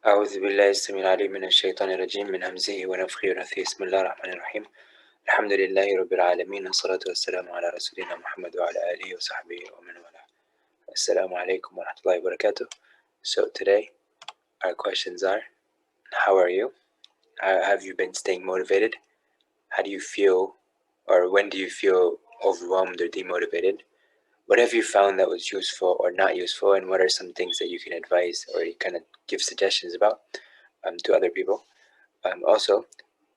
أعوذ بالله السميع العليم من الشيطان الرجيم من همزه ونفخه ونفثه بسم الله الرحمن الرحيم الحمد لله رب العالمين والصلاة والسلام على رسولنا محمد وعلى آله وصحبه ومن والاه. Assalamu alaikum wa rahmatullahi wa barakatuh. So today our questions are: how are you? Have you been staying motivated? How do you feel, or when do you feel overwhelmed or demotivated? What have you found that was useful or not useful, and what are some things that you can advise or you kind of give suggestions about to other people? Also,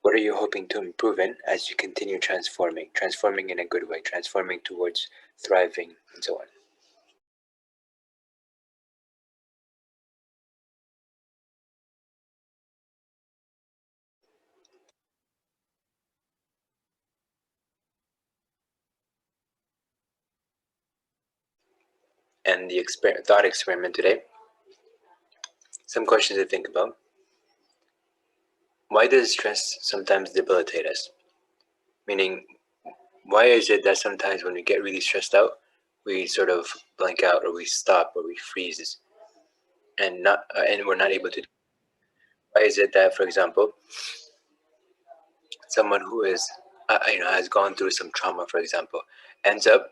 what are you hoping to improve in as you continue transforming in a good way, transforming towards thriving, and so on? And the thought experiment today, some questions to think about. Why does stress sometimes debilitate us? Meaning, why is it that sometimes when we get really stressed out, we sort of blank out, or we stop, or we freeze, and we're not able to? Why is it that, for example, someone who is has gone through some trauma, for example, ends up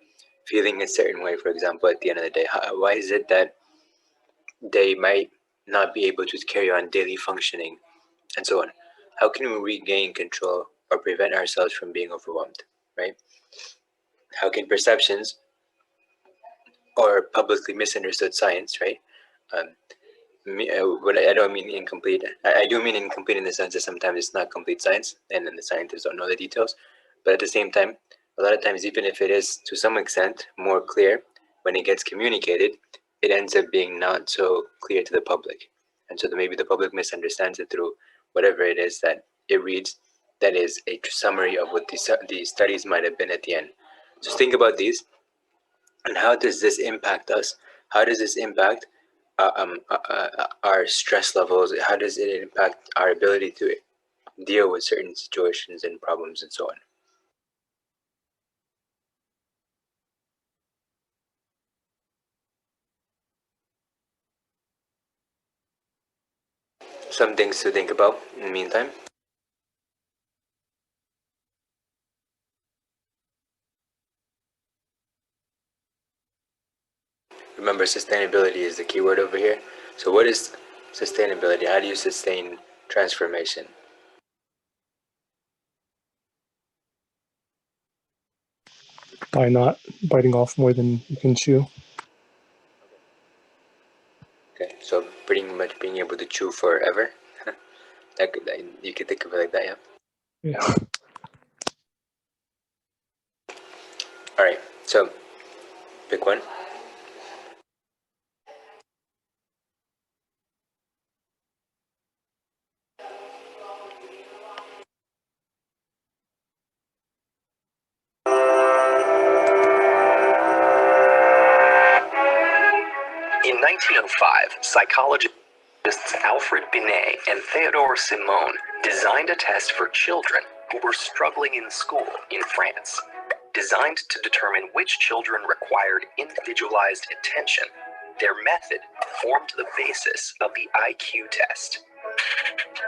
feeling a certain way, for example, at the end of the day? Why is it that they might not be able to carry on daily functioning, and so on? How can we regain control or prevent ourselves from being overwhelmed, right? How can perceptions or publicly misunderstood science, right? What I don't mean incomplete. I do mean incomplete in the sense that sometimes it's not complete science, and then the scientists don't know the details. But at the same time, a lot of times, even if it is to some extent more clear, when it gets communicated, it ends up being not so clear to the public, and so maybe the public misunderstands it through whatever it is that it reads. That is a summary of what these studies might have been at the end. So think about these, and how does this impact us? How does this impact our stress levels? How does it impact our ability to deal with certain situations and problems and so on? Some things to think about in the meantime. Remember, sustainability is the key word over here. So what is sustainability? How do you sustain transformation? By not biting off more than you can chew. Okay, so pretty much being able to chew forever. You could think of it like that, yeah? Yeah. All right, so pick one. In 1905, psychologists Alfred Binet and Theodore Simon designed a test for children who were struggling in school in France. Designed to determine which children required individualized attention, their method formed the basis of the IQ test.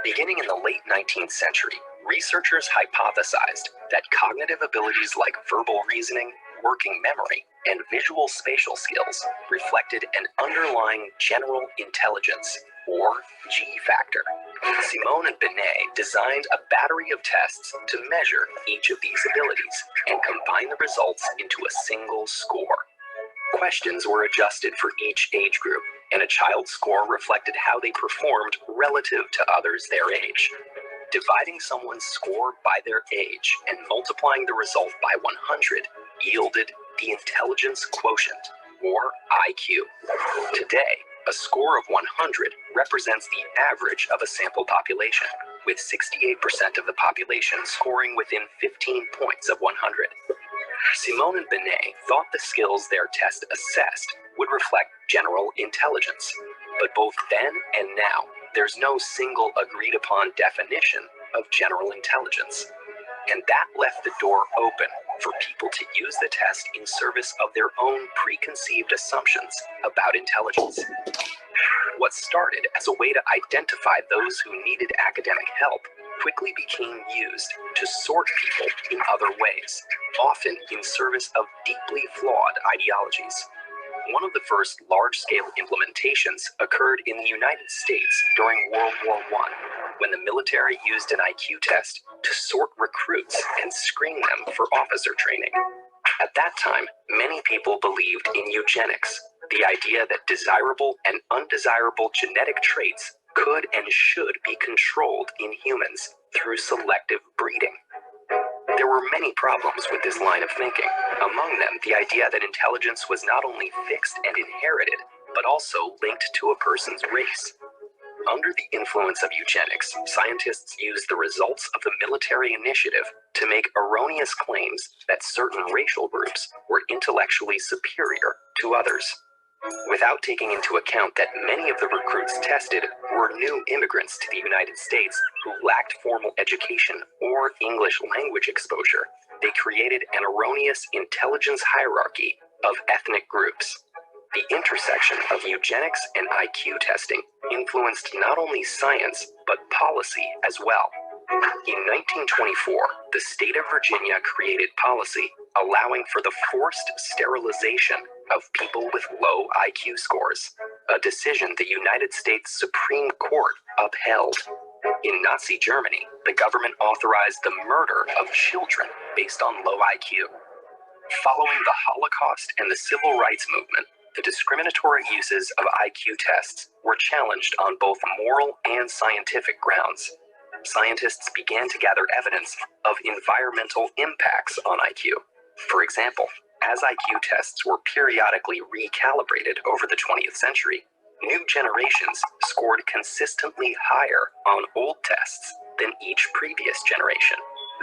Beginning in the late 19th century, researchers hypothesized that cognitive abilities like verbal reasoning, working memory, and visual spatial skills reflected an underlying general intelligence, or G factor. Simon and Binet designed a battery of tests to measure each of these abilities and combine the results into a single score. Questions were adjusted for each age group, and a child's score reflected how they performed relative to others their age. Dividing someone's score by their age and multiplying the result by 100 yielded the intelligence quotient, or IQ. Today, a score of 100 represents the average of a sample population, with 68% of the population scoring within 15 points of 100. Simon and Binet thought the skills their test assessed would reflect general intelligence, but both then and now, there's no single agreed-upon definition of general intelligence. And that left the door open for people to use the test in service of their own preconceived assumptions about intelligence. What started as a way to identify those who needed academic help quickly became used to sort people in other ways, often in service of deeply flawed ideologies. One of the first large-scale implementations occurred in the United States during World War I, when the military used an IQ test to sort recruits and screen them for officer training. At that time, many people believed in eugenics, the idea that desirable and undesirable genetic traits could and should be controlled in humans through selective breeding. There were many problems with this line of thinking, among them the idea that intelligence was not only fixed and inherited, but also linked to a person's race. Under the influence of eugenics, scientists used the results of the military initiative to make erroneous claims that certain racial groups were intellectually superior to others. Without taking into account that many of the recruits tested were new immigrants to the United States who lacked formal education or English language exposure, they created an erroneous intelligence hierarchy of ethnic groups. The intersection of eugenics and IQ testing influenced not only science, but policy as well. In 1924, the state of Virginia created policy allowing for the forced sterilization of people with low IQ scores, a decision the United States Supreme Court upheld. In Nazi Germany, the government authorized the murder of children based on low IQ. Following the Holocaust and the Civil Rights Movement, the discriminatory uses of IQ tests were challenged on both moral and scientific grounds. Scientists began to gather evidence of environmental impacts on IQ. For example, as IQ tests were periodically recalibrated over the 20th century, new generations scored consistently higher on old tests than each previous generation.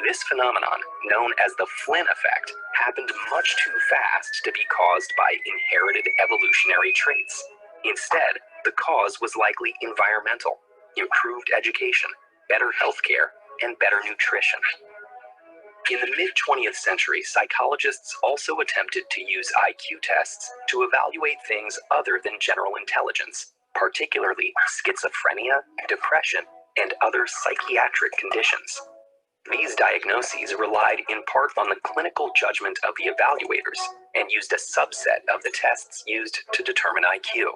This phenomenon, known as the Flynn effect, happened much too fast to be caused by inherited evolutionary traits. Instead, the cause was likely environmental: improved education, better healthcare, and better nutrition. In the mid-20th century, psychologists also attempted to use IQ tests to evaluate things other than general intelligence, particularly schizophrenia, depression, and other psychiatric conditions. These diagnoses relied in part on the clinical judgment of the evaluators and used a subset of the tests used to determine IQ.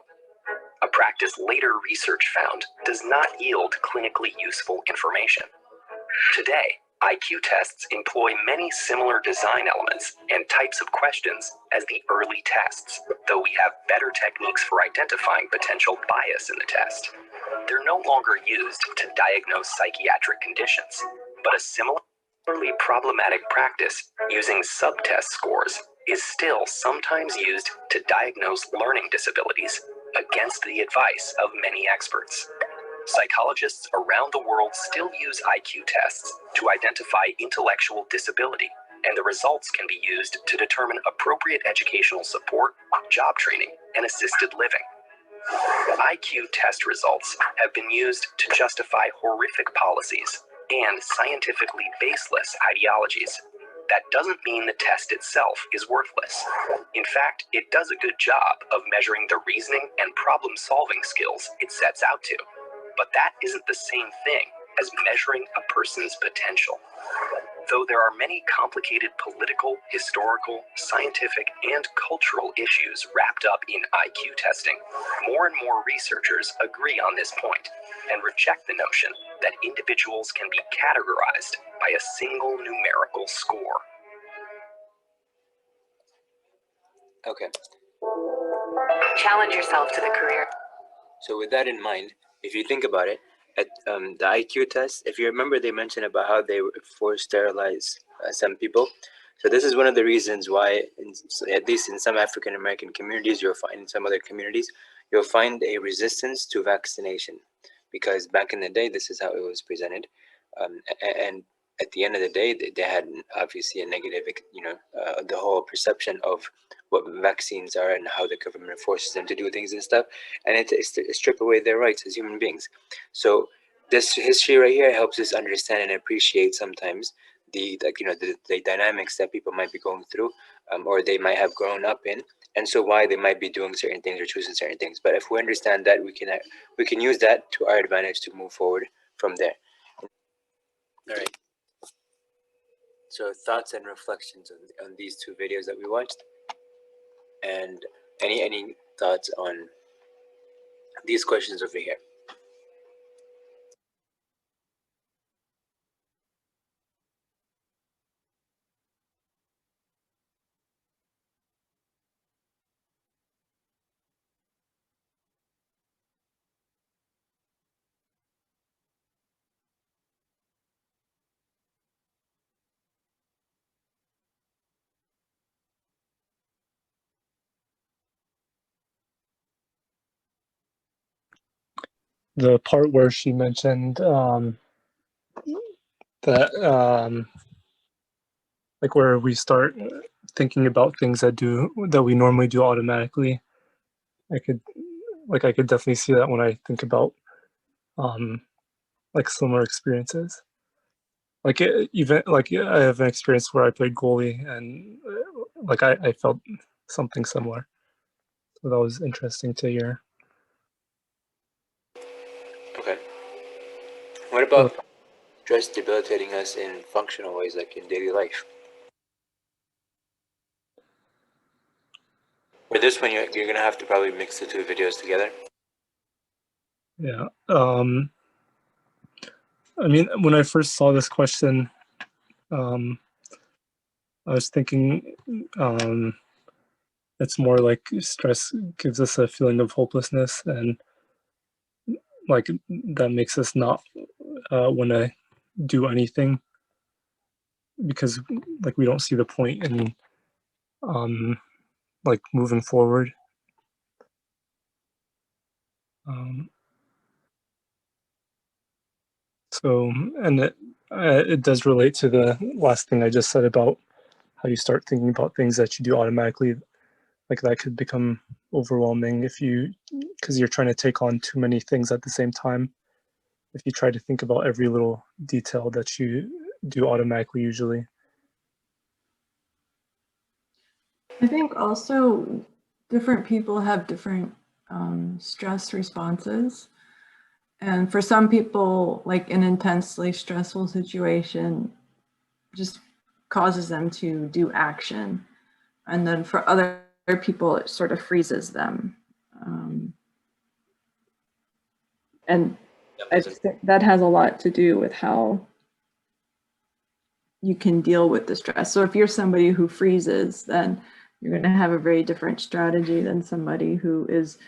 A practice later research found does not yield clinically useful information. Today, IQ tests employ many similar design elements and types of questions as the early tests, though we have better techniques for identifying potential bias in the test. They're no longer used to diagnose psychiatric conditions, but a similarly problematic practice using subtest scores is still sometimes used to diagnose learning disabilities against the advice of many experts. Psychologists around the world still use IQ tests to identify intellectual disability, and the results can be used to determine appropriate educational support, job training, and assisted living. IQ test results have been used to justify horrific policies and scientifically baseless ideologies. That doesn't mean the test itself is worthless. In fact, it does a good job of measuring the reasoning and problem-solving skills it sets out to. But that isn't the same thing as measuring a person's potential. Though there are many complicated political, historical, scientific, and cultural issues wrapped up in IQ testing, more and more researchers agree on this point and reject the notion that individuals can be categorized by a single numerical score. Okay, Challenge yourself to the career. so with that in mind, if you think about it, at the IQ test, if you remember, they mentioned about how they forced sterilize some people. So this is one of the reasons why, at least in some African American communities, you'll find in some other communities, you'll find a resistance to vaccination, because back in the day, this is how it was presented, and at the end of the day, they had obviously a negative, the whole perception of what vaccines are and how the government forces them to do things and stuff, and it strip away their rights as human beings. So this history right here helps us understand and appreciate sometimes the like the dynamics that people might be going through, or they might have grown up in, and so why they might be doing certain things or choosing certain things. But if we understand that, we can use that to our advantage to move forward from there. All right. So thoughts and reflections on these two videos that we watched, and any thoughts on these questions over here. The part where she mentioned that like where we start thinking about things that we normally do automatically. I could definitely see that when I think about like similar experiences. Like even like I have an experience where I played goalie and like I felt something similar. So that was interesting to hear. Okay. What about stress debilitating us in functional ways, like in daily life? For this one, you're gonna have to probably mix the two videos together. Yeah. I mean, when I first saw this question, I was thinking it's more like stress gives us a feeling of hopelessness, and like that makes us not want to do anything because like we don't see the point in like moving forward. Um, so, and it does relate to the last thing I just said about how you start thinking about things that you do automatically. Like that could become overwhelming because you're trying to take on too many things at the same time. If you try to think about every little detail that you do automatically, usually. I think also different people have different stress responses. And for some people, like an intensely stressful situation just causes them to do action. And then for other people, it sort of freezes them. And I think that has a lot to do with how you can deal with the stress. So if you're somebody who freezes, then you're going to have a very different strategy than somebody who is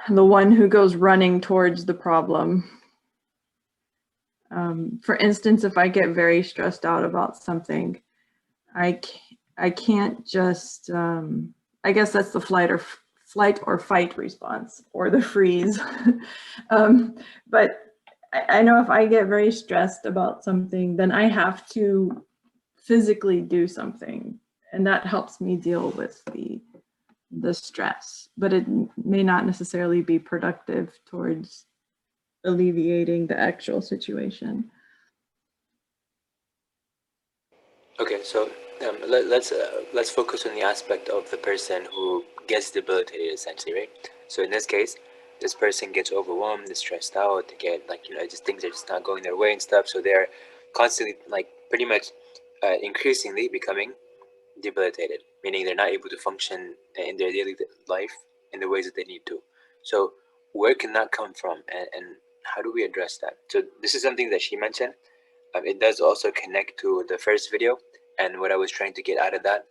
the one who goes running towards the problem. For instance, if I get very stressed out about something, I can't just, I guess that's the flight or fight response, or the freeze. But I know if I get very stressed about something, then I have to physically do something, and that helps me deal with the stress, but it may not necessarily be productive towards alleviating the actual situation. Okay, so let's focus on the aspect of the person who gets debilitated, essentially, right? So in this case, this person gets overwhelmed, they're stressed out, they get like just things are just not going their way and stuff. So they're constantly like pretty much increasingly becoming debilitated, meaning they're not able to function in their daily life in the ways that they need to. So where can that come from, and how do we address that? So this is something that she mentioned. It does also connect to the first video and what I was trying to get out of that,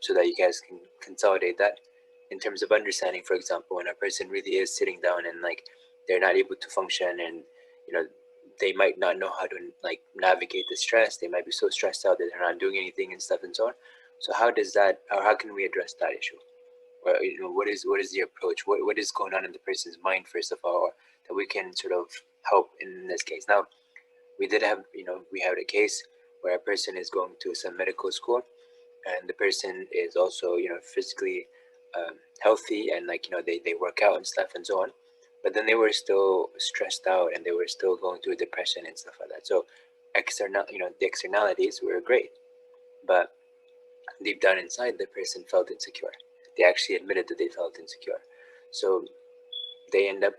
so that you guys can consolidate that in terms of understanding. For example, when a person really is sitting down and like they're not able to function, and they might not know how to like navigate the stress. They might be so stressed out that they're not doing anything and stuff and so on. So how does that, or how can we address that issue? Or what is the approach? What is going on in the person's mind first of all, that we can sort of help in this case? Now, we did have we had a case where a person is going to some medical school, and the person is also physically healthy, and like they work out and stuff and so on, but then they were still stressed out and they were still going through depression and stuff like that. So the externalities were great, but deep down inside, the person felt insecure. They actually admitted that they felt insecure. So they end up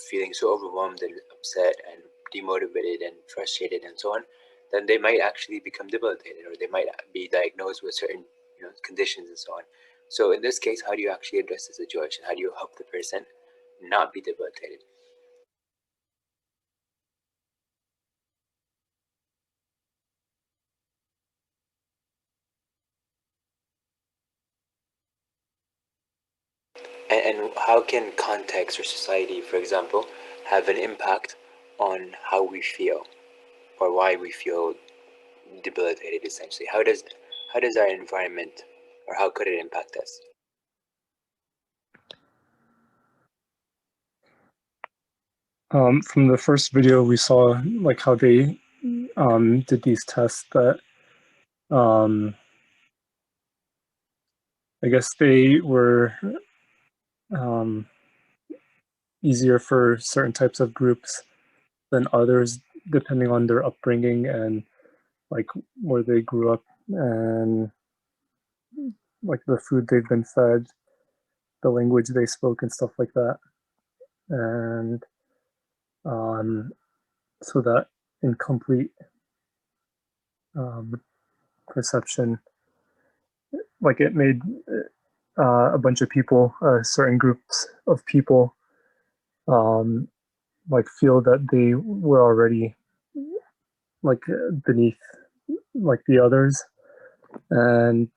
feeling so overwhelmed and upset and demotivated and frustrated and so on, then they might actually become debilitated, or they might be diagnosed with certain conditions and so on. So in this case, how do you actually address the situation? How do you help the person not be debilitated? And how can context or society, for example, have an impact on how we feel or why we feel debilitated? Essentially, how does our environment, or how could it impact us? From the first video, we saw like how they did these tests that I guess they were easier for certain types of groups than others, depending on their upbringing and like where they grew up and like the food they've been fed, the language they spoke, and stuff like that. And so that incomplete perception, like it made a bunch of people, certain groups of people, like feel that they were already like beneath like the others. And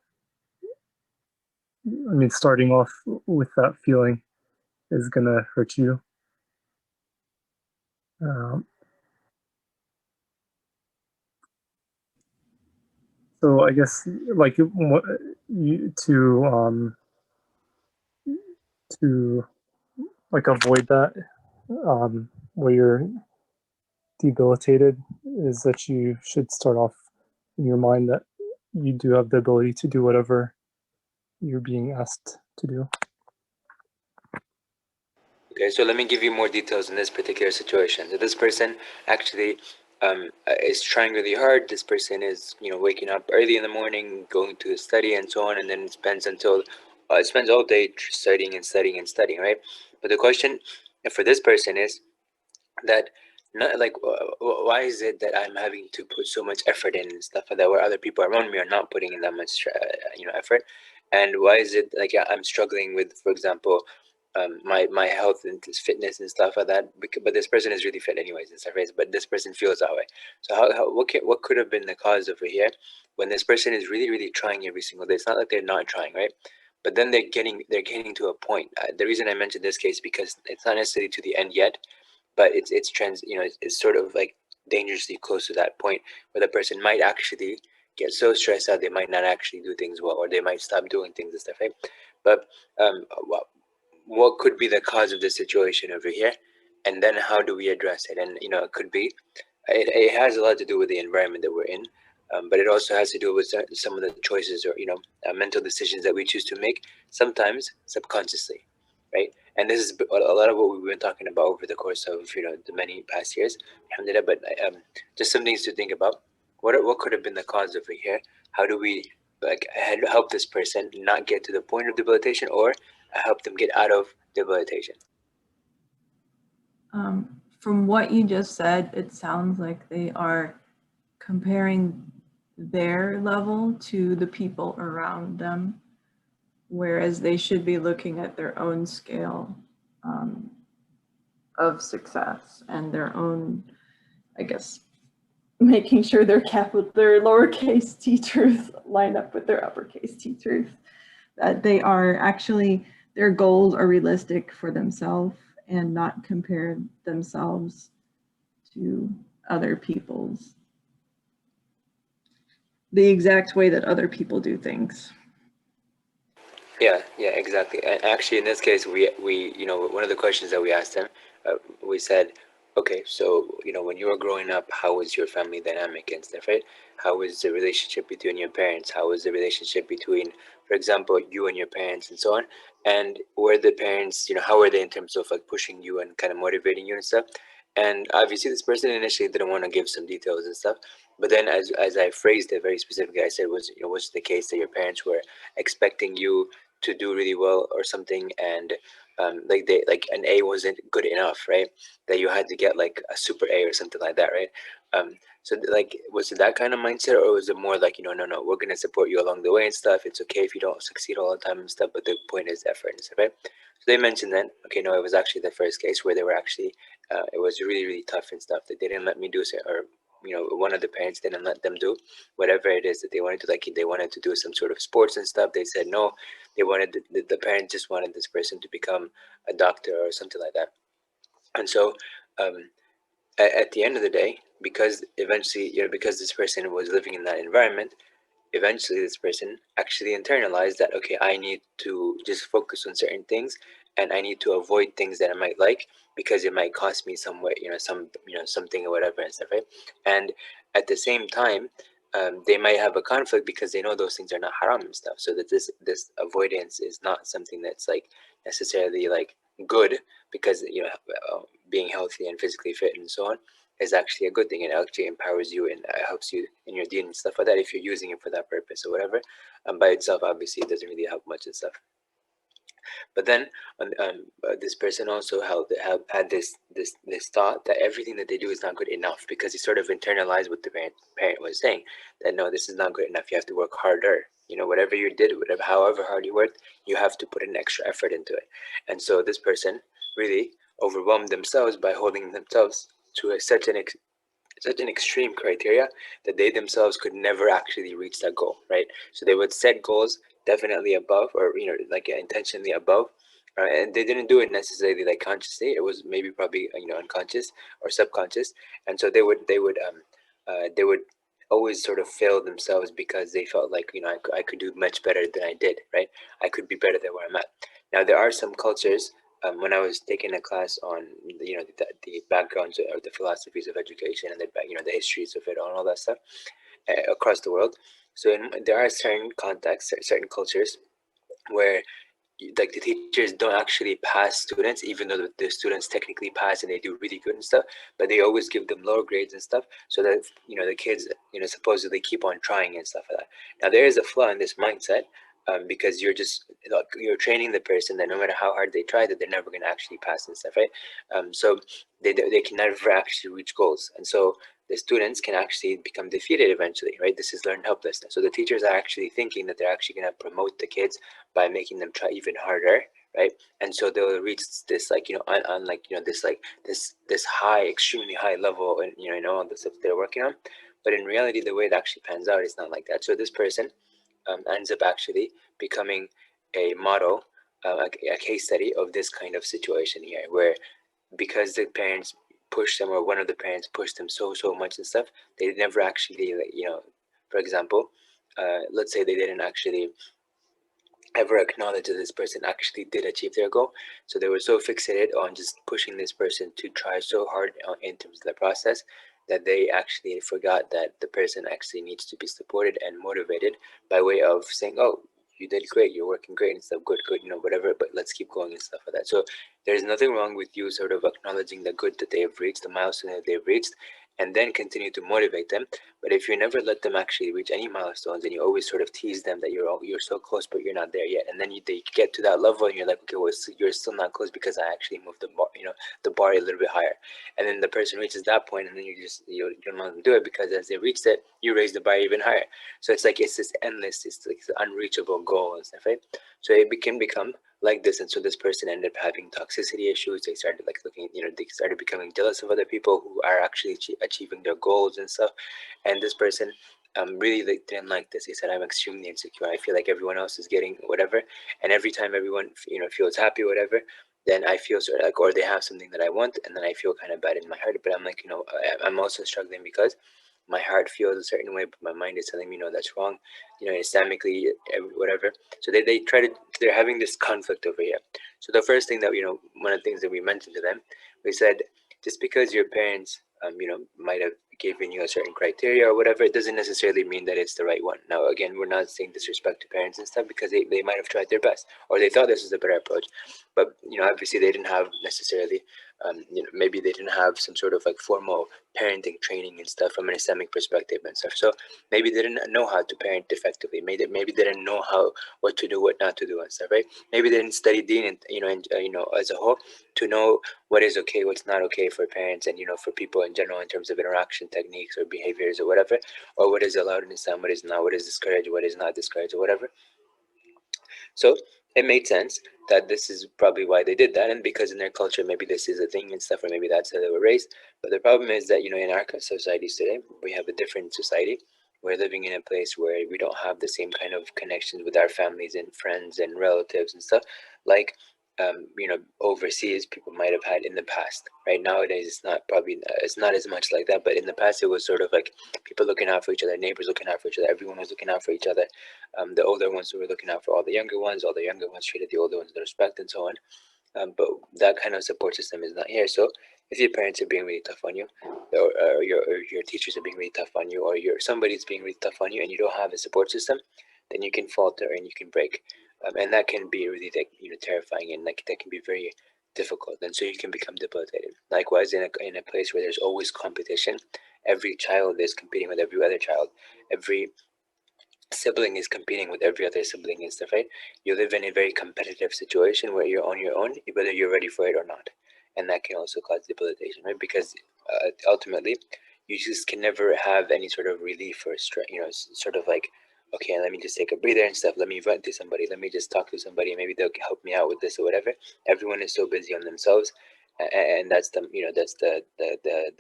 I mean, starting off with that feeling is gonna hurt you. So I guess like to like avoid that, where you're debilitated, is that you should start off in your mind that you do have the ability to do whatever you're being asked to do. Okay, so let me give you more details in this particular situation. So this person actually is trying really hard. This person is, waking up early in the morning, going to study and so on, and then spends all day studying and studying and studying, right? But the question for this person is that, not like, why is it that I'm having to put so much effort in and stuff like that, where other people around me are not putting in that much effort? And why is it like I'm struggling with, for example, my health and fitness and stuff like that? But this person is really fit anyways and stuff, right? But this person feels that way. So what could have been the cause over here when this person is really really trying every single day? It's not like they're not trying, right? But then they're getting to a point. The reason I mentioned this case, because it's not necessarily to the end yet, but it's it's sort of like dangerously close to that point where the person might actually get so stressed out they might not actually do things well, or they might stop doing things and stuff, right? But what could be the cause of the situation over here, and then how do we address it? And it could be, it has a lot to do with the environment that we're in, but it also has to do with some of the choices, or mental decisions that we choose to make, sometimes subconsciously, right? And this is a lot of what we've been talking about over the course of the many past years, alhamdulillah. But just some things to think about. What could have been the cause over here? How do we like help this person not get to the point of debilitation, or help them get out of debilitation? From what you just said, it sounds like they are comparing their level to the people around them, whereas they should be looking at their own scale of success and their own, I guess, making sure their lowercase t truth line up with their uppercase t truth, that they are actually, their goals are realistic for themselves and not compare themselves to other people's, the exact way that other people do things. Yeah, exactly. And actually, in this case, we one of the questions that we asked him, we said, okay, so when you were growing up, how was your family dynamic and stuff, right? How was the relationship between your parents? How was the relationship between, for example, you and your parents and so on? And were the parents, how were they in terms of like pushing you and kind of motivating you and stuff? And obviously this person initially didn't want to give some details and stuff, but then as I phrased it very specifically, I said, was the case that your parents were expecting you to do really well or something, and like an A wasn't good enough, right? That you had to get like a super A or something like that, right? So like, was it that kind of mindset, or was it more like, no, we're gonna support you along the way and stuff. It's okay if you don't succeed all the time and stuff, but the point is effort and stuff, right? So they mentioned then, okay, no, it was actually the first case where they were actually, it was really, really tough and stuff that they didn't let me do, or one of the parents didn't let them do whatever it is that they wanted to, like they wanted to do some sort of sports and stuff. They said no. They wanted the parents just wanted this person to become a doctor or something like that. And so at the end of the day, because eventually, because this person was living in that environment, eventually this person actually internalized that, okay, I need to just focus on certain things, and I need to avoid things that I might like because it might cost me some way, something or whatever and stuff, right? And at the same time, they might have a conflict because they know those things are not haram and stuff, so that this avoidance is not something that's like necessarily like good, because being healthy and physically fit and so on is actually a good thing. It actually empowers you and helps you in your deed and stuff like that if you're using it for that purpose or whatever. By itself, obviously, it doesn't really help much and stuff. But then this person also had this thought that everything that they do is not good enough, because he sort of internalized what the parent was saying, that no, this is not good enough. You have to work harder. Whatever you did, however hard you worked, you have to put an extra effort into it. And so this person really overwhelmed themselves by holding themselves to such an extreme criteria that they themselves could never actually reach that goal, right? So they would set goals definitely above, or like intentionally above, and they didn't do it necessarily like consciously. It was maybe probably unconscious or subconscious. And so they would always sort of fail themselves because they felt like, I could do much better than I did, right? I could be better than where I'm at. Now there are some cultures, when I was taking a class on the backgrounds or the philosophies of education and the histories of it and all that stuff across the world. So there are certain contexts, certain cultures where like the teachers don't actually pass students, even though the students technically pass and they do really good and stuff, but they always give them lower grades and stuff, so that the kids supposedly keep on trying and stuff like that. Now there is a flaw in this mindset, because you're training the person that no matter how hard they try, that they're never going to actually pass and stuff, right? So they can never actually reach goals, and so the students can actually become defeated eventually, right? This is learned helplessness. So the teachers are actually thinking that they're actually going to promote the kids by making them try even harder, right? And so they'll reach this like this high, extremely high level, and all the stuff they're working on. But in reality, the way it actually pans out is not like that. So this person ends up actually becoming a model, a case study of this kind of situation here, where because the parents push them, or one of the parents pushed them so much and stuff, they never actually for example, let's say they didn't actually ever acknowledge that this person actually did achieve their goal. So they were so fixated on just pushing this person to try so hard in terms of the process, that they actually forgot that the person actually needs to be supported and motivated by way of saying, oh, you did great, you're working great and stuff, good, whatever, but let's keep going and stuff like that. So there's nothing wrong with you sort of acknowledging the good that they have reached, the milestone that they've reached, and then continue to motivate them. But if you never let them actually reach any milestones, and you always sort of tease them that you're so close but you're not there yet, and then they get to that level and you're like, okay, well, you're still not close because I actually moved the bar a little bit higher, and then the person reaches that point, and then you don't let them do it, because as they reached it, you raise the bar even higher. So it's this endless, it's like this unreachable goal and stuff, right? So it can become like this. And so this person ended up having toxicity issues. They started they started becoming jealous of other people who are actually achieving their goals and stuff. And this person really didn't like this. He said, I'm extremely insecure. I feel like everyone else is getting whatever, and every time everyone feels happy or whatever, then I feel sort of like, or they have something that I want, and then I feel kind of bad in my heart. But I'm like, I'm also struggling because my heart feels a certain way, but my mind is telling me, no, that's wrong, Islamically, whatever. So they're having this conflict over here. So the first thing that, one of the things that we mentioned to them, we said, just because your parents, might have given you a certain criteria or whatever, it doesn't necessarily mean that it's the right one. Now, again, we're not saying disrespect to parents and stuff, because they might have tried their best, or they thought this was a better approach. But, obviously they didn't have necessarily maybe they didn't have some sort of like formal parenting training and stuff from an Islamic perspective and stuff. So maybe they didn't know how to parent effectively. Maybe they didn't know what to do, what not to do and stuff, right? Maybe they didn't study Deen and as a whole to know what is okay, what's not okay for parents and for people in general in terms of interaction techniques or behaviors or whatever, or what is allowed in Islam, what is not, what is discouraged, what is not discouraged or whatever. So it made sense that this is probably why they did that, and because in their culture maybe this is a thing and stuff, or maybe that's how they were raised. But the problem is that in our societies today, we have a different society. We're living in a place where we don't have the same kind of connections with our families and friends and relatives and stuff like overseas people might have had in the past. Right nowadays, it's not as much like that. But in the past, it was sort of like people looking out for each other, neighbors looking out for each other, everyone was looking out for each other. The older ones were looking out for all the younger ones, all the younger ones treated the older ones with respect and so on. But that kind of support system is not here. So if your parents are being really tough on you, or your teachers are being really tough on you, or somebody's being really tough on you, and you don't have a support system, then you can falter and you can break, and that can be really like terrifying, and like that can be very difficult, and so you can become debilitated. Likewise, in a place where there's always competition, every child is competing with every other child, every sibling is competing with every other sibling and stuff, right? You live in a very competitive situation where you're on your own, whether you're ready for it or not, and that can also cause debilitation, right? Because ultimately, you just can never have any sort of relief or stress. Sort of like, okay, let me just take a breather and stuff. Let me vent to somebody. Let me just talk to somebody. Maybe they'll help me out with this or whatever. Everyone is so busy on themselves, and that's the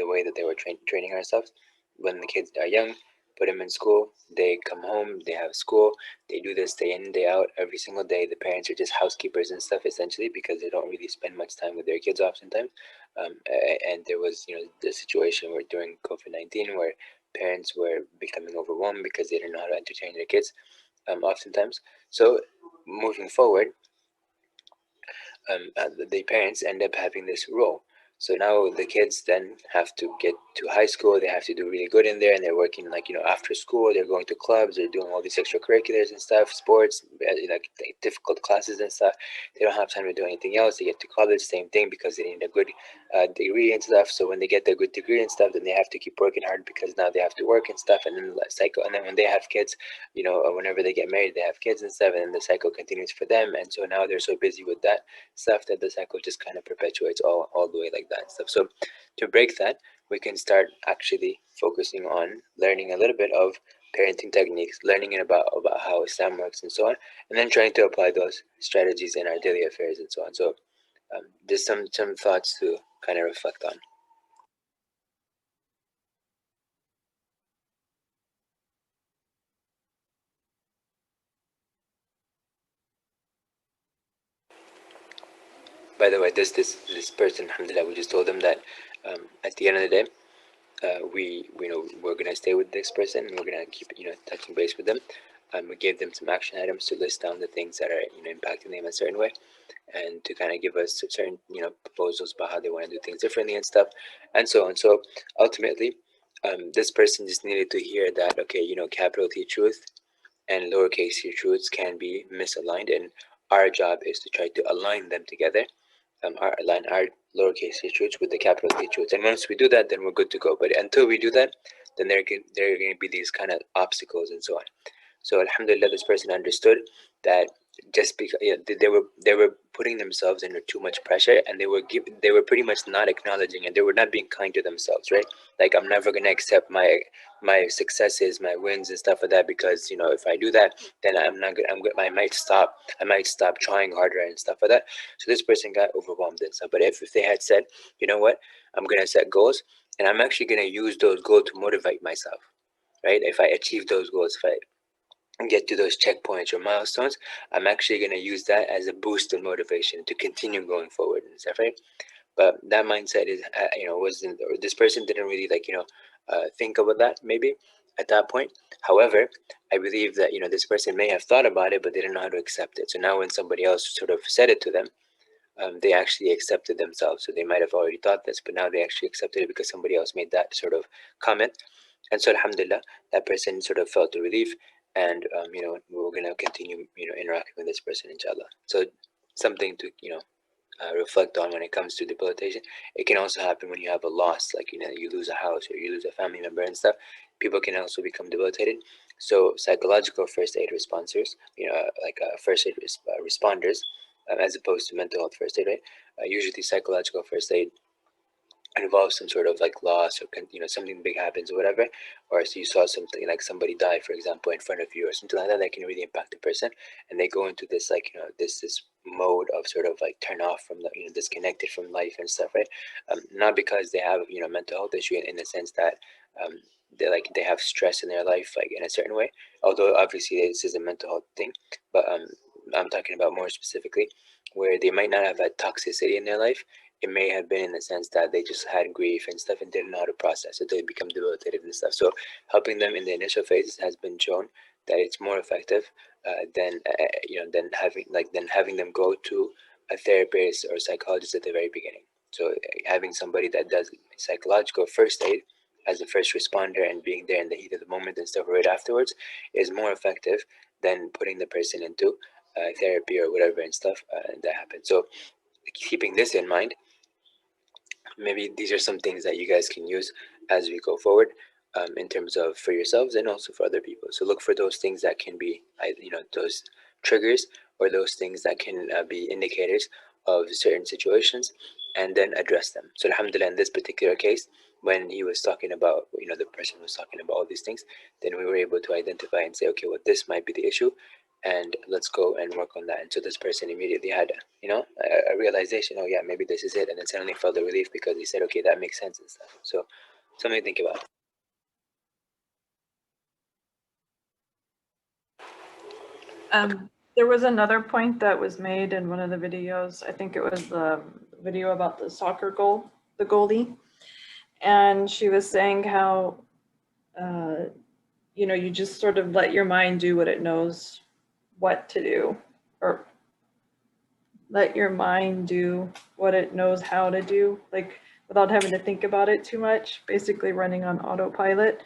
way that they were training ourselves when the kids are young. Put them in school, they come home, they have school, they do this day in, day out, every single day. The parents are just housekeepers and stuff, essentially, because they don't really spend much time with their kids oftentimes. And there was, the situation where during COVID-19 where parents were becoming overwhelmed because they didn't know how to entertain their kids, oftentimes. So moving forward, the parents end up having this role. So now the kids then have to get to high school. They have to do really good in there, and they're working like after school. They're going to clubs. They're doing all these extracurriculars and stuff, sports, like difficult classes and stuff. They don't have time to do anything else. They get to college, same thing, because they need a good degree and stuff. So when they get their good degree and stuff, then they have to keep working hard because now they have to work and stuff, and then the cycle. And then when they have kids, whenever they get married, they have kids and stuff, and then the cycle continues for them. And so now they're so busy with that stuff that the cycle just kind of perpetuates all the way like that and stuff. So to break that, we can start actually focusing on learning a little bit of parenting techniques, learning about how Islam works and so on, and then trying to apply those strategies in our daily affairs and so on. So there's some thoughts to kind of reflect on. By the way, this person, alhamdulillah, we just told them that at the end of the day, we're gonna stay with this person, and we're gonna keep touching base with them. We gave them some action items to list down the things that are impacting them in a certain way, and to kind of give us certain proposals about how they want to do things differently and stuff, and so on. So ultimately, this person just needed to hear that, okay, capital T truth and lowercase t truths can be misaligned, and our job is to try to align them together. Align our lowercase t truths with the capital T truths, and once we do that, then we're good to go. But until we do that, then there are going to be these kind of obstacles and so on. So alhamdulillah, this person understood that just because they were putting themselves under too much pressure, and they were pretty much not acknowledging, and they were not being kind to themselves, right? Like, I'm never gonna accept my successes, my wins and stuff like that, because if I do that, then I'm not good. I might stop trying harder and stuff like that. So this person got overwhelmed and stuff. But if they had said, you know what, I'm gonna set goals, and I'm actually gonna use those goals to motivate myself, right? If I achieve those goals, if I get to those checkpoints or milestones, I'm actually going to use that as a boost of motivation to continue going forward and stuff, right? But that mindset is, wasn't, or this person didn't really think about that maybe at that point. However, I believe that this person may have thought about it, but they didn't know how to accept it. So now when somebody else sort of said it to them, they actually accepted themselves. So they might have already thought this, but now they actually accepted it because somebody else made that sort of comment. And so alhamdulillah, that person sort of felt the relief, and we're going to continue interacting with this person inshallah. So something to reflect on when it comes to debilitation. It can also happen when you have a loss, like you lose a house or you lose a family member and stuff. People can also become debilitated. So psychological first aid responders, like first aid responders, as opposed to mental health first aid, right? Usually psychological first aid involves some sort of like loss or something big happens or whatever, or so you saw something like somebody die, for example, in front of you or something like that, that can really impact a person, and they go into this like this mode of sort of like turn off from the disconnected from life and stuff, right? Not because they have mental health issue in the sense that um, they have stress in their life like in a certain way, although obviously this is a mental health thing, but I'm talking about more specifically where they might not have had toxicity in their life. It may have been in the sense that they just had grief and stuff and didn't know how to process it. They become debilitated and stuff. So helping them in the initial phases has been shown that it's more effective than having them go to a therapist or psychologist at the very beginning. So having somebody that does psychological first aid as a first responder and being there in the heat of the moment and stuff right afterwards is more effective than putting the person into therapy or whatever and stuff that happens. So keeping this in mind, maybe these are some things that you guys can use as we go forward, in terms of for yourselves and also for other people. So look for those things that can be those triggers or those things that can be indicators of certain situations, and then address them. So alhamdulillah, in this particular case, when he was talking about the person was talking about all these things, then we were able to identify and say, okay, well, this might be the issue, and let's go and work on that. And so this person immediately had a realization, oh yeah, maybe this is it, and then suddenly felt the relief because he said, okay, that makes sense and stuff. So something to think about. There was another point that was made in one of the videos. I think it was the video about the soccer goal, the goalie. And she was saying how, you just sort of let your mind do what it knows what to do, or let your mind do what it knows how to do, like without having to think about it too much, basically running on autopilot.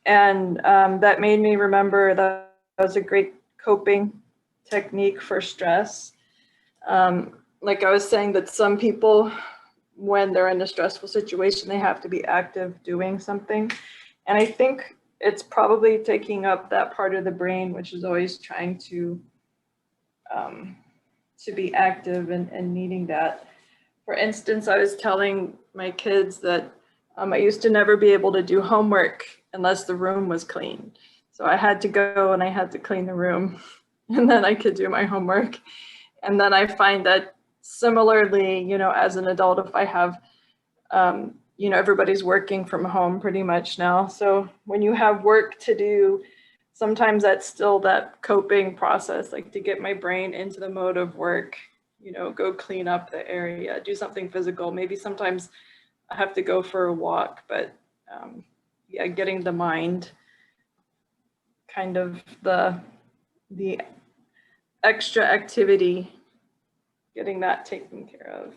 And that made me remember that was a great coping technique for stress. Like I was saying, that some people, when they're in a stressful situation, they have to be active doing something. And I think it's probably taking up that part of the brain, which is always trying to be active and needing that. For instance, I was telling my kids that I used to never be able to do homework unless the room was clean. So I had to go and I had to clean the room, and then I could do my homework. And then I find that similarly, as an adult, if I have, everybody's working from home pretty much now. So when you have work to do, sometimes that's still that coping process, like to get my brain into the mode of work, go clean up the area, do something physical. Maybe sometimes I have to go for a walk, but yeah, getting the mind kind of the extra activity, getting that taken care of.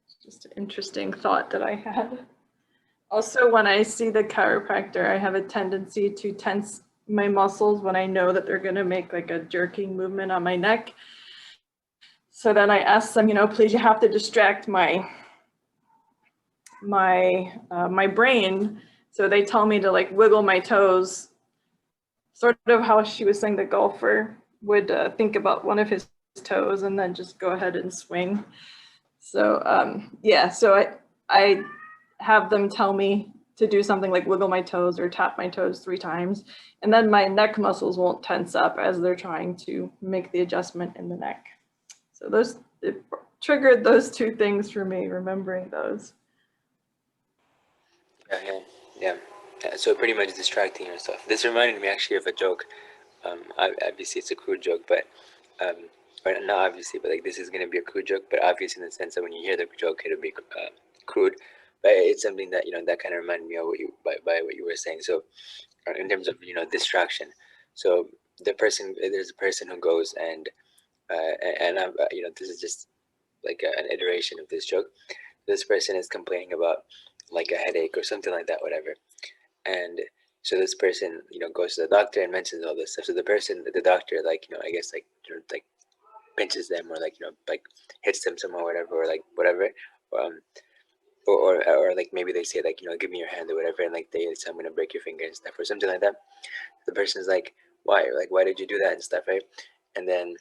It's just an interesting thought that I had. Also, when I see the chiropractor, I have a tendency to tense my muscles when I know that they're going to make like a jerking movement on my neck. So then I ask them, please, you have to distract my brain. So they tell me to like wiggle my toes, sort of how she was saying the golfer would think about one of his toes and then just go ahead and swing. So yeah, so I have them tell me to do something like wiggle my toes or tap my toes 3 times, and then my neck muscles won't tense up as they're trying to make the adjustment in the neck. So it triggered those 2 things for me, remembering those. Yeah. So pretty much distracting yourself. This reminded me actually of a joke. Obviously it's a crude joke, but or not obviously, but like this is gonna be a crude joke, but obviously in the sense that when you hear the joke, it'll be crude. But it's something that that kind of reminded me of what you by what you were saying. So in terms of distraction, so there's a person who goes and I'm this is just like an iteration of this joke. This person is complaining about like a headache or something like that, whatever. And so this person, goes to the doctor and mentions all this stuff. So the doctor, like, I guess like pinches them, or like, you know, like hits them somehow, whatever, or like whatever. Um, or like maybe they say like, you know, give me your hand or whatever, and like they say I'm gonna break your finger and stuff or something like that. The person's like, why? Like, why did you do that and stuff, right? And then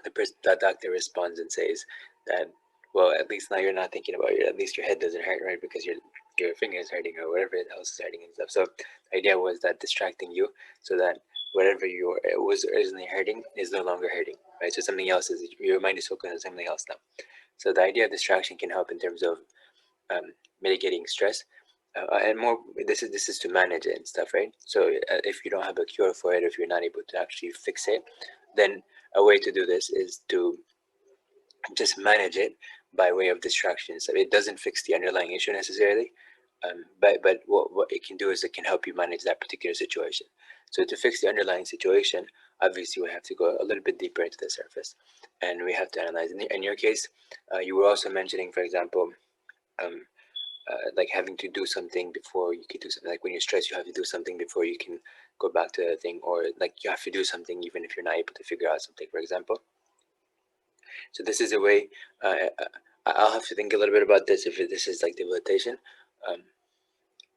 the doctor responds and says that, well, at least now you're not thinking about it. At least your head doesn't hurt, right? Because your finger is hurting or whatever else is hurting and stuff. So the idea was that distracting you so that whatever it was originally hurting is no longer hurting, right? So something else is, your mind is focused on something else now. So the idea of distraction can help in terms of mitigating stress, and more. This is to manage it and stuff, right? So if you don't have a cure for it, if you're not able to actually fix it, then a way to do this is to just manage it by way of distractions. So it doesn't fix the underlying issue necessarily, but what it can do is it can help you manage that particular situation. So to fix the underlying situation, obviously we have to go a little bit deeper into the surface, and we have to analyze. In your case, you were also mentioning, for example, um, like having to do something before you can do something. Like when you're stressed, you have to do something before you can go back to the thing, or like you have to do something even if you're not able to figure out something, for example. So this is a way. I'll have to think a little bit about this if this is like debilitation, um,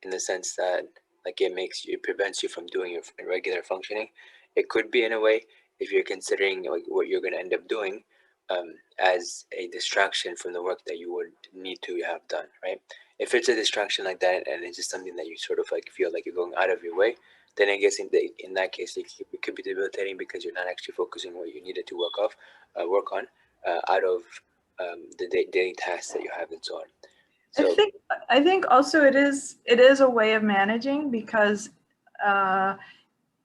in the sense that like it prevents you from doing your regular functioning. It could be in a way if you're considering like what you're going to end up doing, as a distraction from the work that you would need to have done, right? If it's a distraction like that and it's just something that you sort of like feel like you're going out of your way, then I guess in that case it could be debilitating because you're not actually focusing what you needed to work on, out of the daily tasks that you have and so on. So I think also it is a way of managing because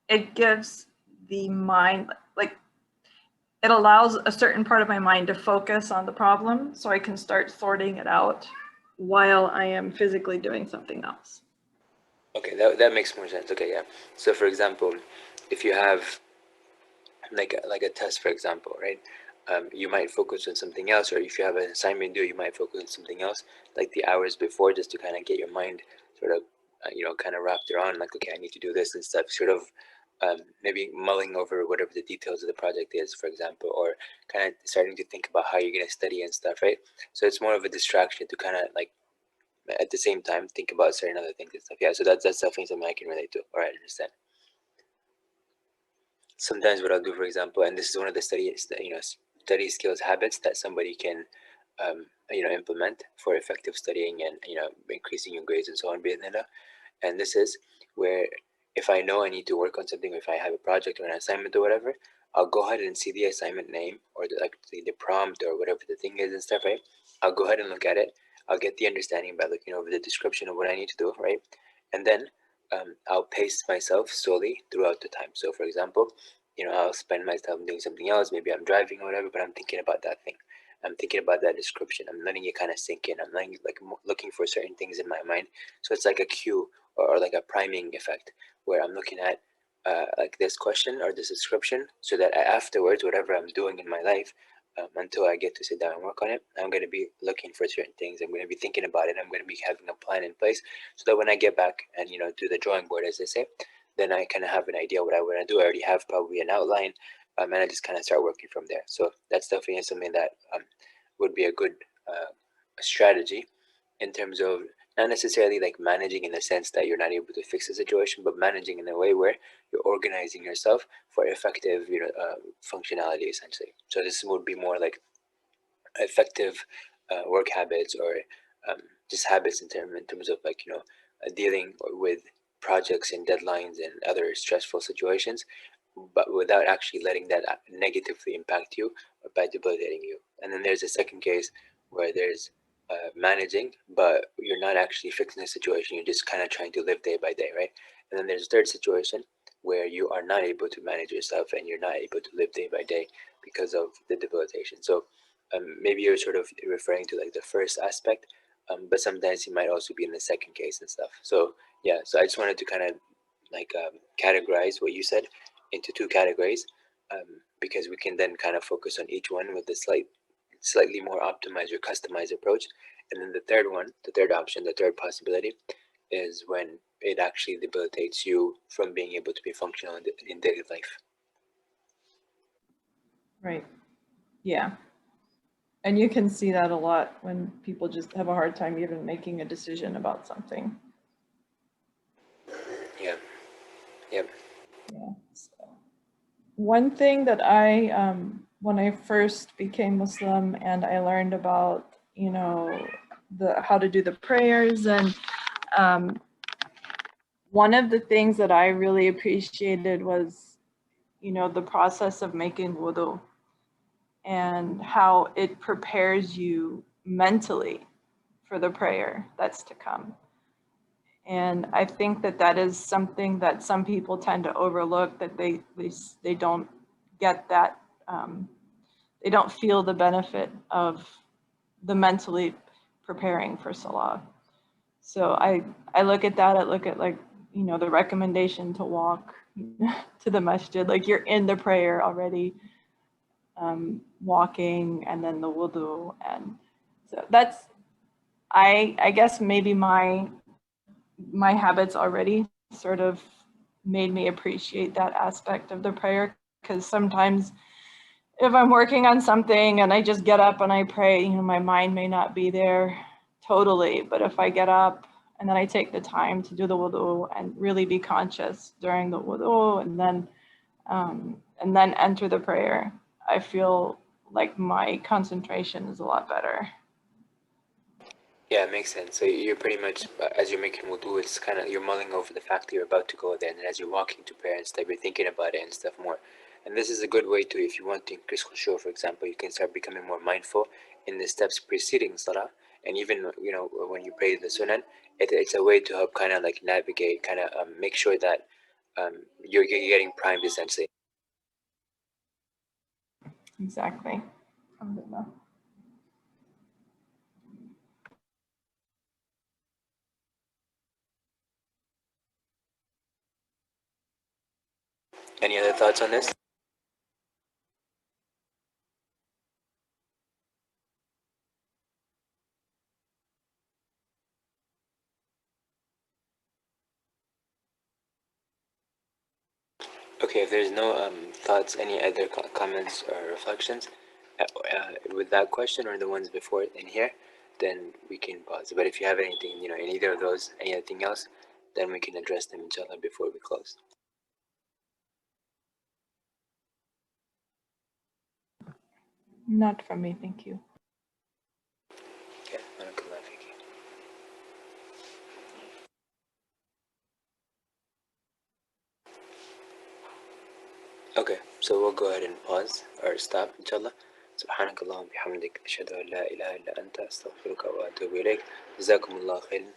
it gives the mind, like it allows a certain part of my mind to focus on the problem so I can start sorting it out while I am physically doing something else. okay, that makes more sense. Okay, yeah. So for example, if you have like a test, for example, right? You might focus on something else, or if you have an assignment due, you might focus on something else, like the hours before, just to kind of get your mind sort of, kind of wrapped around, like, okay, I need to do this and stuff, sort of, maybe mulling over whatever the details of the project is, for example, or kind of starting to think about how you're going to study and stuff, right? So it's more of a distraction to kind of like, at the same time, think about certain other things and stuff. Yeah, so that's definitely something I can relate to. All right, I understand. Sometimes what I'll do, for example, and this is one of the study skills habits that somebody can, implement for effective studying and, increasing your grades and so on, and this is where if I know I need to work on something, if I have a project or an assignment or whatever, I'll go ahead and see the assignment name or the prompt or whatever the thing is and stuff, right? I'll go ahead and look at it. I'll get the understanding by looking over the description of what I need to do, right? And then I'll pace myself slowly throughout the time. So for example, I'll spend my time doing something else. Maybe I'm driving or whatever, but I'm thinking about that thing. I'm thinking about that description. I'm letting it kind of sink in. I'm letting, like, looking for certain things in my mind. So it's like a cue or like a priming effect where I'm looking at like this question or this description, so that afterwards, whatever I'm doing in my life, until I get to sit down and work on it, I'm going to be looking for certain things. I'm going to be thinking about it. I'm going to be having a plan in place so that when I get back and, to the drawing board, as they say, then I kind of have an idea what I want to do. I already have probably an outline, and I just kind of start working from there. So that's definitely something that would be a good strategy in terms of not necessarily like managing in the sense that you're not able to fix the situation, but managing in a way where you're organizing yourself for effective, functionality essentially. So this would be more like effective work habits, or just habits in terms of like, dealing with projects and deadlines and other stressful situations, but without actually letting that negatively impact you or by debilitating you. And then there's a second case where there's managing, but you're not actually fixing the situation. You're just kind of trying to live day by day, right? And then there's a third situation where you are not able to manage yourself and you're not able to live day by day because of the debilitation. So maybe you're sort of referring to like the first aspect, but sometimes it might also be in the second case and stuff. So yeah, so I just wanted to kind of like categorize what you said into two categories, because we can then kind of focus on each one with a slightly more optimized or customized approach. And then the third option, the third possibility is when it actually debilitates you from being able to be functional in daily life. Right. Yeah. And you can see that a lot when people just have a hard time even making a decision about something. Yeah. Yep. Yeah. So, one thing that when I first became Muslim and I learned about, you know, how to do the prayers, and one of the things that I really appreciated was, you know, the process of making wudu and how it prepares you mentally for the prayer that's to come. And I think that that is something that some people tend to overlook, that they don't get that, they don't feel the benefit of the mentally preparing for Salah. So I look at that, I look at, like, you know, the recommendation to walk to the masjid, like you're in the prayer already, walking, and then the wudu. And so that's, I guess maybe my habits already sort of made me appreciate that aspect of the prayer, because sometimes if I'm working on something and I just get up and I pray, you know, my mind may not be there totally, but if I get up and then I take the time to do the wudu and really be conscious during the wudu, and then enter the prayer, I feel like my concentration is a lot better. Yeah, it makes sense. So you're pretty much, as you're making wudu, it's kind of, you're mulling over the fact that you're about to go there, and then as you're walking to prayer and stuff, you're thinking about it and stuff more. And this is a good way to, if you want to increase khushu, for example, you can start becoming more mindful in the steps preceding salah, and even, you know, when you pray the sunan, it's a way to help kind of like navigate, kind of make sure that you're getting primed essentially. Exactly. Alhamdulillah. Any other thoughts on this? Okay, if there's no thoughts, any other comments or reflections with that question or the ones before in here, then we can pause. But if you have anything, you know, in either of those, anything else, then we can address them inshallah before we close. Not from me, thank you. Okay, barakallah fiki. Okay, so we'll go ahead and pause or stop inshallah. سبحانك اللهم وبحمدك أشهد أن لا إله إلا أنت أستغفرك وأتوب إليك جزاكم الله خيرا